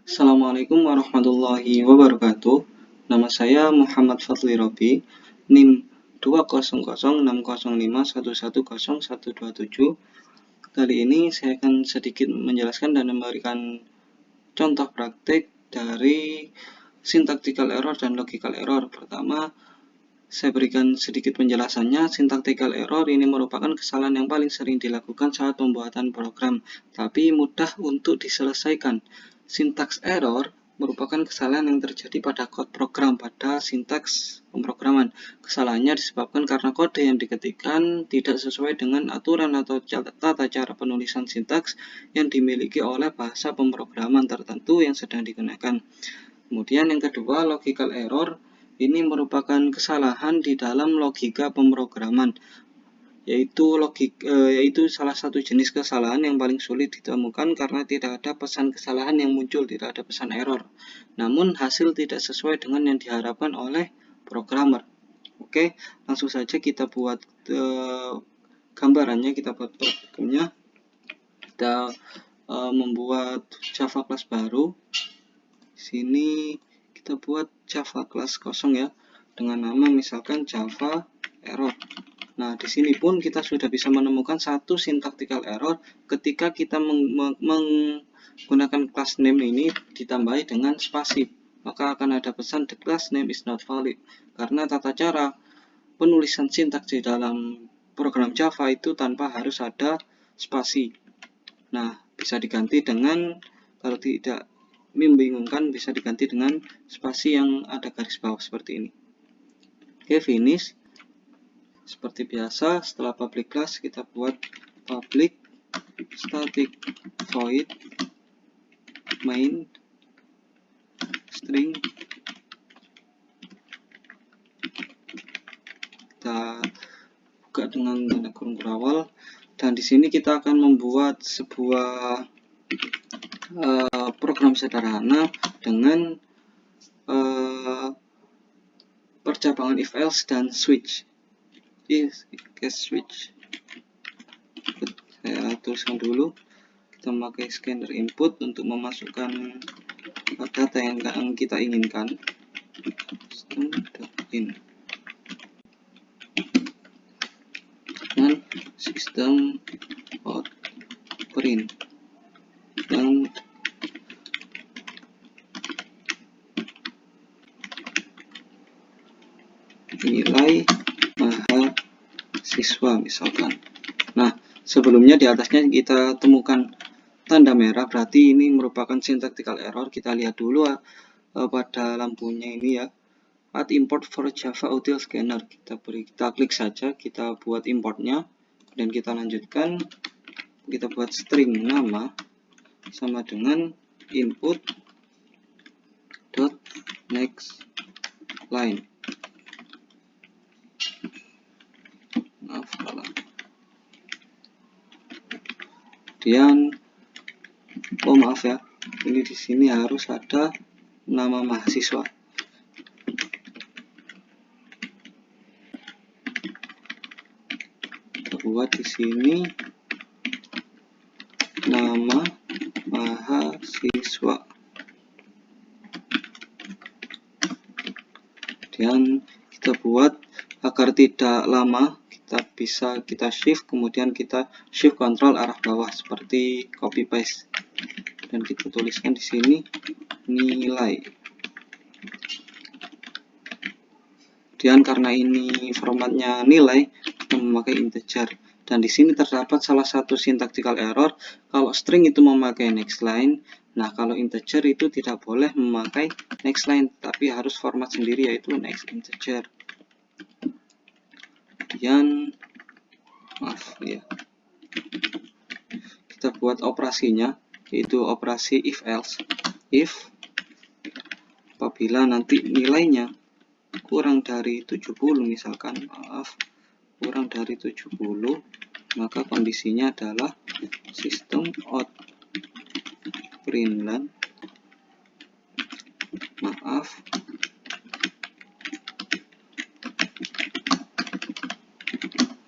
Assalamualaikum warahmatullahi wabarakatuh. Nama saya Muhammad Fadli Robi, NIM 2006050511027. Kali ini saya akan sedikit menjelaskan dan memberikan contoh praktik dari syntactical error dan logical error. Pertama, saya berikan sedikit penjelasannya. Syntactical error ini merupakan kesalahan yang paling sering dilakukan saat pembuatan program, tapi mudah untuk diselesaikan. Syntax error merupakan kesalahan yang terjadi pada kode program pada sintaks pemrograman. Kesalahannya disebabkan karena kode yang diketikkan tidak sesuai dengan aturan atau tata cara penulisan sintaks yang dimiliki oleh bahasa pemrograman tertentu yang sedang digunakan. Kemudian yang kedua, logical error. Ini merupakan kesalahan di dalam logika pemrograman, yaitu salah satu jenis kesalahan yang paling sulit ditemukan karena tidak ada pesan kesalahan yang muncul, tidak ada pesan error. Namun hasil tidak sesuai dengan yang diharapkan oleh programmer. Oke, langsung saja kita buat gambarannya, kita buat programnya. Kita membuat Java class baru. Di sini kita buat Java class kosong ya, dengan nama misalkan Java error. Nah, di sini pun kita sudah bisa menemukan satu syntactical error ketika kita menggunakan class name ini ditambahi dengan spasi. Maka akan ada pesan the class name is not valid, karena tata cara penulisan sintaks di dalam program Java itu tanpa harus ada spasi. Nah, bisa diganti dengan, kalau tidak membingungkan, bisa diganti dengan spasi yang ada garis bawah seperti ini. Oke, finish. Seperti biasa, setelah public class kita buat public static void main string. Kita buka dengan tanda kurung berawal, dan di sini kita akan membuat sebuah program sederhana dengan percabangan if else dan switch. Case switch. Saya tuliskan dulu. Kita memakai scanner input untuk memasukkan data yang kita inginkan. System.in dan system.print dan nilai mahasiswa misalkan. Nah, sebelumnya di atasnya kita temukan tanda merah, berarti ini merupakan syntactical error. Kita lihat dulu pada lampunya ini ya. Add import for Java util scanner. Kita klik saja, kita buat importnya, dan kita lanjutkan. Kita buat string nama sama dengan input dot next line. Kemudian maaf ya, ini di sini harus ada nama mahasiswa. Kita buat di sini nama mahasiswa. Kemudian kita buat agar tidak lama, kita shift, kemudian kita shift control arah bawah seperti copy paste, dan kita tuliskan di sini nilai. Kemudian karena ini formatnya nilai, kita memakai integer, dan di sini terdapat salah satu syntactical error. Kalau string itu memakai next line, nah kalau integer itu tidak boleh memakai next line, tapi harus format sendiri, yaitu next integer. Kemudian maaf ya, kita buat operasinya, yaitu operasi if else. If apabila nanti nilainya kurang dari 70 misalkan, kurang dari 70, maka kondisinya adalah system out println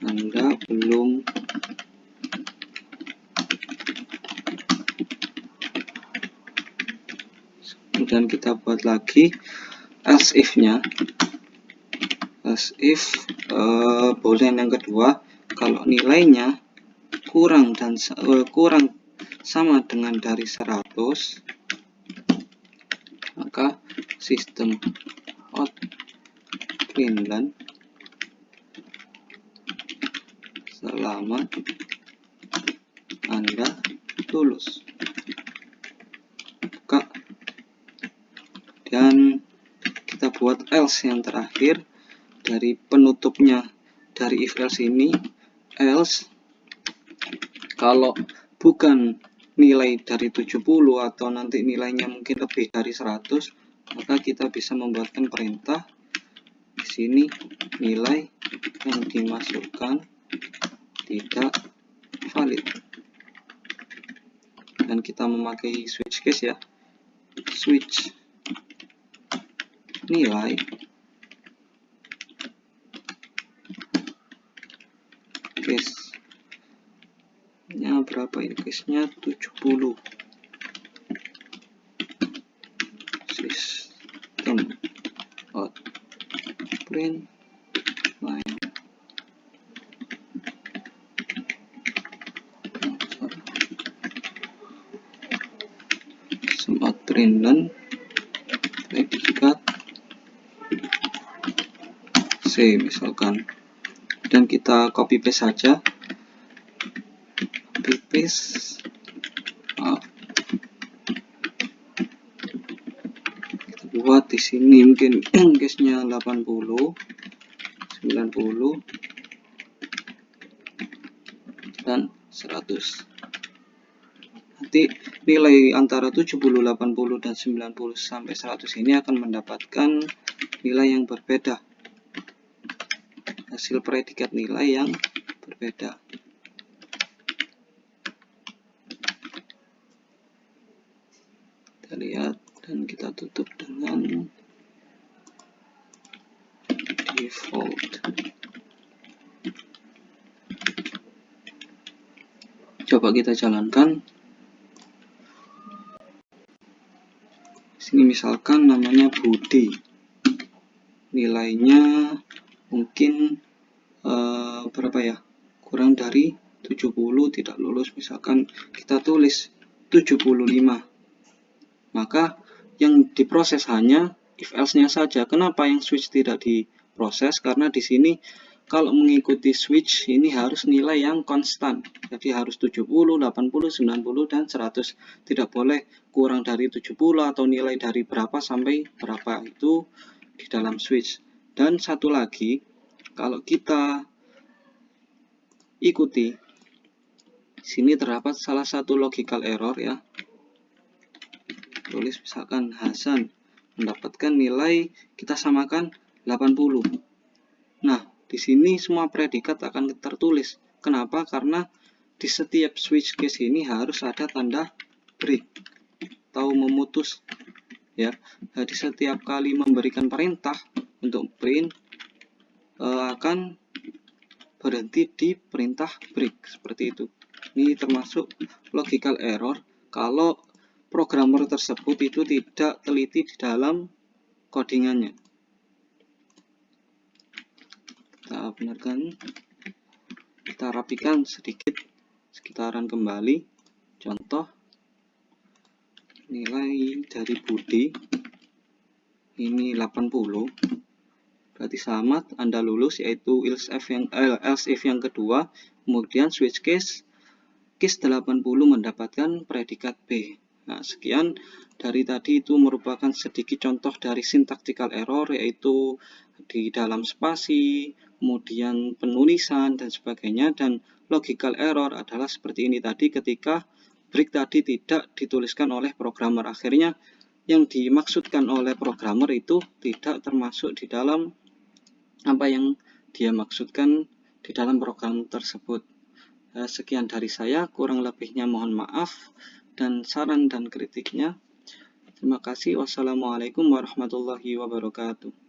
Anda belum Kemudian kita buat lagi else if-nya. Else if boolean yang kedua, kalau nilainya kurang sama dengan dari 100, maka sistem out println selamat Anda lulus. Buka. Dan kita buat else yang terakhir dari penutupnya dari if else ini. Else kalau bukan nilai dari 70 atau nanti nilainya mungkin lebih dari 100, maka kita bisa membuatkan perintah di sini nilai yang dimasukkan tidak valid. Dan kita memakai switch case ya. Switch nilai case nya berapa ini, case nya 70. System out print line sempat println predikat C misalkan, dan kita copy paste saja. Copy paste. Kita buat di sini mungkin case-nya 80, 90 dan 100. Nanti nilai antara 70, 80 dan 90 sampai 100 ini akan mendapatkan nilai yang berbeda. Hasil predikat nilai yang berbeda. Kita lihat dan kita tutup dengan default. Coba kita jalankan. Sini misalkan namanya Budi. Nilainya mungkin berapa ya? Kurang dari 70, tidak lulus, misalkan kita tulis 75. Maka yang diproses hanya if else-nya saja. Kenapa yang switch tidak diproses? Karena di sini kalau mengikuti switch ini harus nilai yang konstan. Jadi harus 70, 80, 90 dan 100. Tidak boleh kurang dari 70 atau nilai dari berapa sampai berapa, itu di dalam switch. Dan satu lagi, kalau kita ikuti, sini terdapat salah satu logical error ya. Tulis misalkan Hasan mendapatkan nilai, kita samakan 80. Nah, di sini semua predikat akan tertulis. Kenapa? Karena di setiap switch case ini harus ada tanda break atau memutus ya. Jadi setiap kali memberikan perintah untuk print akan berhenti di perintah break seperti itu. Ini termasuk logical error kalau programmer tersebut itu tidak teliti di dalam codingannya. Kita benarkan, kita rapikan sedikit sekitaran kembali. Contoh nilai dari Budi ini 80, berarti selamat Anda lulus, yaitu else if yang kedua. Kemudian switch case 80 mendapatkan predikat B. Nah, sekian dari tadi, itu merupakan sedikit contoh dari syntactical error, yaitu di dalam spasi, kemudian penulisan dan sebagainya. Dan logical error adalah seperti ini tadi, ketika break tadi tidak dituliskan oleh programmer. Akhirnya yang dimaksudkan oleh programmer itu tidak termasuk di dalam apa yang dia maksudkan di dalam program tersebut. Sekian dari saya, kurang lebihnya mohon maaf, dan saran dan kritiknya. Terima kasih. Wassalamualaikum warahmatullahi wabarakatuh.